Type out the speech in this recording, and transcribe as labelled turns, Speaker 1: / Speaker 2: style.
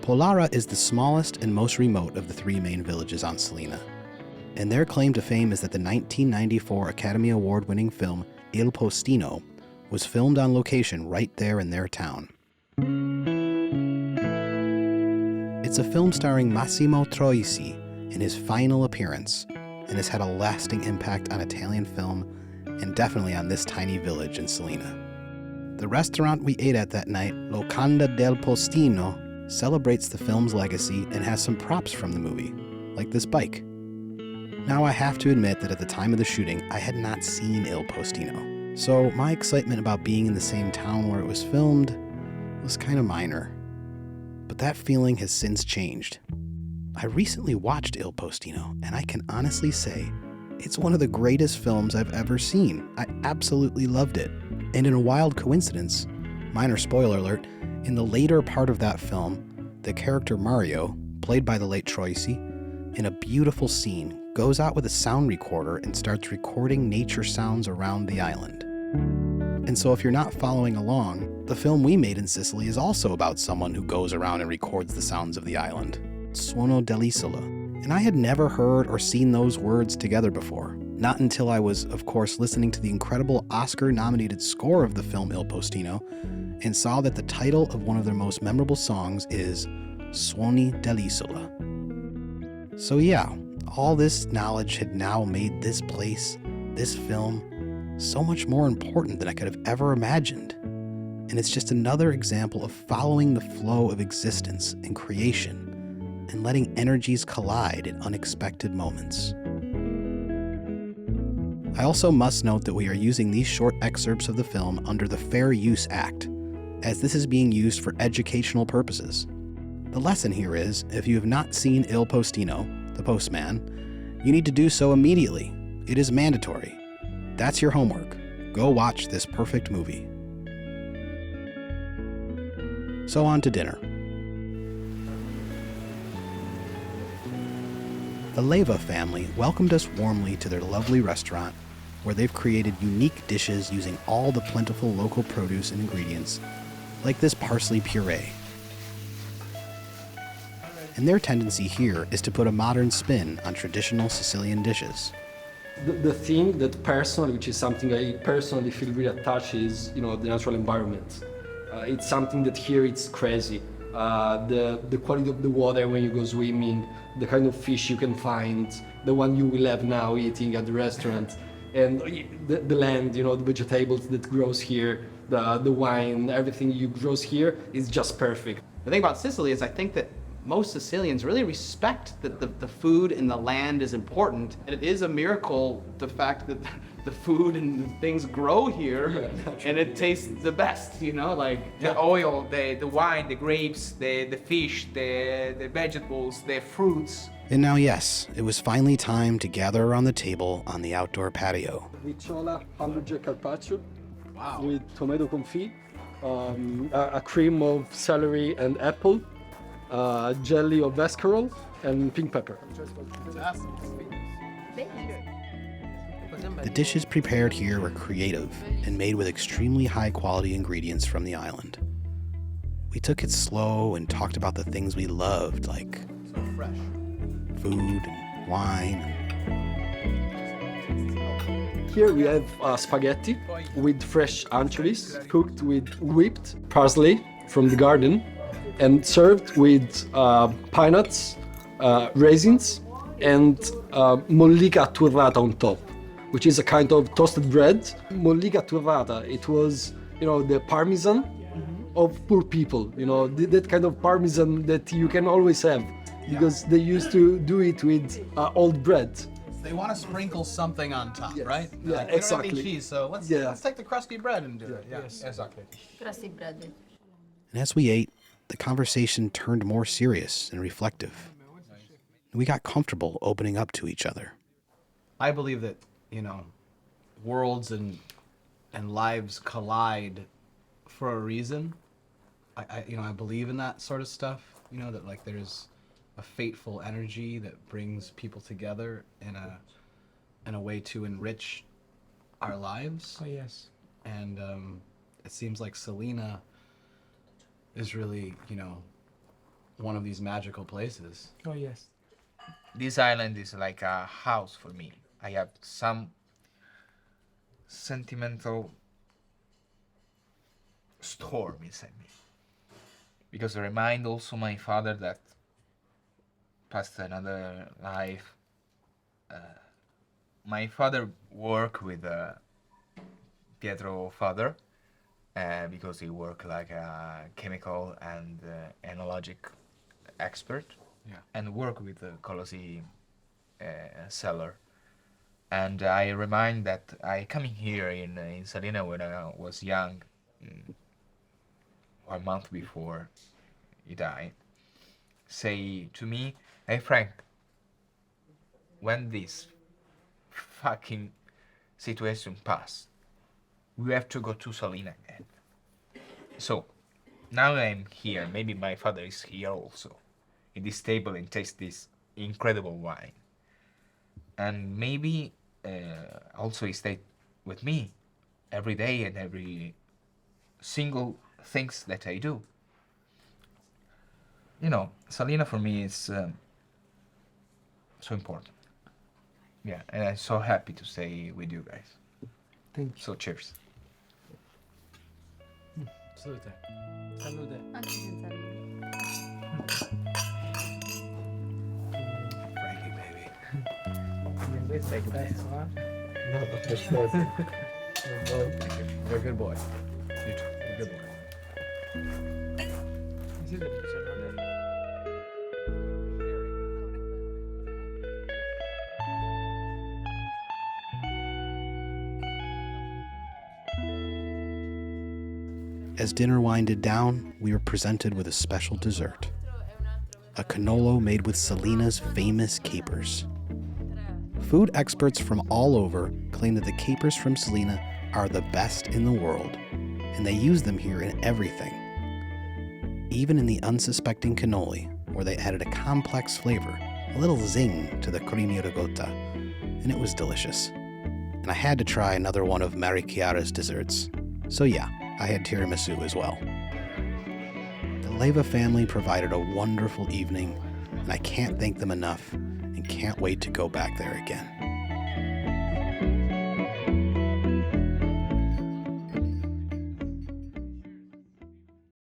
Speaker 1: Pollara is the smallest and most remote of the three main villages on Salina, and their claim to fame is that the 1994 Academy Award-winning film Il Postino was filmed on location right there in their town. It's a film starring Massimo Troisi in his final appearance, and has had a lasting impact on Italian film and definitely on this tiny village in Salina. The restaurant we ate at that night, Locanda Del Postino, celebrates the film's legacy and has some props from the movie, like this bike. Now I have to admit that at the time of the shooting, I had not seen Il Postino, so my excitement about being in the same town where it was filmed was kind of minor. But that feeling has since changed. I recently watched Il Postino, and I can honestly say it's one of the greatest films I've ever seen. I absolutely loved it. And in a wild coincidence, minor spoiler alert, in the later part of that film, the character Mario, played by the late Troisi, in a beautiful scene, goes out with a sound recorder and starts recording nature sounds around the island. And so if you're not following along, the film we made in Sicily is also about someone who goes around and records the sounds of the island. Suono dell'isola. And I had never heard or seen those words together before. Not until I was, of course, listening to the incredible Oscar-nominated score of the film Il Postino, and saw that the title of one of their most memorable songs is Suoni dell'isola. So yeah, all this knowledge had now made this place, this film, so much more important than I could have ever imagined. And it's just another example of following the flow of existence and creation, and letting energies collide in unexpected moments. I also must note that we are using these short excerpts of the film under the Fair Use Act, as this is being used for educational purposes. The lesson here is, if you have not seen Il Postino, The Postman, you need to do so immediately. It is mandatory. That's your homework. Go watch this perfect movie. So on to dinner. The Leva family welcomed us warmly to their lovely restaurant, where they've created unique dishes using all the plentiful local produce and ingredients, like this parsley puree. And their tendency here is to put a modern spin on traditional Sicilian dishes.
Speaker 2: The thing that personally, which is something I personally feel really attached, is the natural environment. It's something that here it's crazy. The quality of the water when you go swimming, the kind of fish you can find, the one you will have now eating at the restaurant, and the land, the vegetables that grows here, the wine, everything you grows here is just perfect.
Speaker 3: The thing about Sicily is I think that most Sicilians really respect that the food and the land is important. And it is a miracle, the fact that the food and things grow here, and it tastes the best, like
Speaker 4: the oil, the wine, the grapes, the fish, the vegetables, the fruits.
Speaker 1: And now, yes, it was finally time to gather around the table on the outdoor patio.
Speaker 2: Ricciola hamburger carpaccio with tomato confit, a cream of celery and apple, jelly of escarole, and pink pepper.
Speaker 1: The dishes prepared here were creative and made with extremely high-quality ingredients from the island. We took it slow and talked about the things we loved, like food and wine.
Speaker 2: Here we have spaghetti with fresh anchovies, cooked with whipped parsley from the garden, and served with pine nuts, raisins, and mollica turrata on top, which is a kind of toasted bread. Mollica turrata, it was, the parmesan of poor people, that kind of parmesan that you can always have, because they used to do it with old bread.
Speaker 3: they want to sprinkle something on top, right?
Speaker 2: Yeah,
Speaker 3: like,
Speaker 2: exactly.
Speaker 3: We don't have any cheese, so let's take the crusty bread and do it. Yeah, exactly.
Speaker 5: Crusty bread.
Speaker 1: And as we ate, the conversation turned more serious and reflective. We got comfortable opening up to each other.
Speaker 3: I believe that, worlds and lives collide for a reason. I believe in that sort of stuff, that like there's a fateful energy that brings people together in a way to enrich our lives.
Speaker 4: Oh, yes.
Speaker 3: And it seems like Salina is really, one of these magical places.
Speaker 4: Oh, yes. This island is like a house for me. I have some sentimental storm inside me. Because I remind also my father that passed another life. My father worked with Pietro father because he worked like a chemical and enologic expert.
Speaker 3: Yeah.
Speaker 4: And work with the Colossi cellar. And I remind that I coming here in Salina when I was young, 1 month before he died, say to me, "Hey Frank, when this fucking situation pass, we have to go to Salina again." So now I'm here. Maybe my father is here also, in this table, and taste this incredible wine. And maybe also he stayed with me every day and every single things that I do. You know, Salina for me is so important. Yeah, and I'm so happy to stay with you guys.
Speaker 2: Thank you.
Speaker 4: So cheers.
Speaker 3: Salute.
Speaker 4: Salute.
Speaker 5: Anche senza lui.
Speaker 3: Frankie, baby.
Speaker 4: Questo è questo,
Speaker 3: You're a good boy. You too. You're a good boy.
Speaker 1: As dinner winded down, we were presented with a special dessert. A cannolo made with Salina's famous capers. Food experts from all over claim that the capers from Salina are the best in the world, and they use them here in everything. Even in the unsuspecting cannoli, where they added a complex flavor, a little zing to the cremi ricotta, and it was delicious. And I had to try another one of Mary Chiara's desserts. So yeah, I had tiramisu as well. The Leva family provided a wonderful evening, and I can't thank them enough and can't wait to go back there again.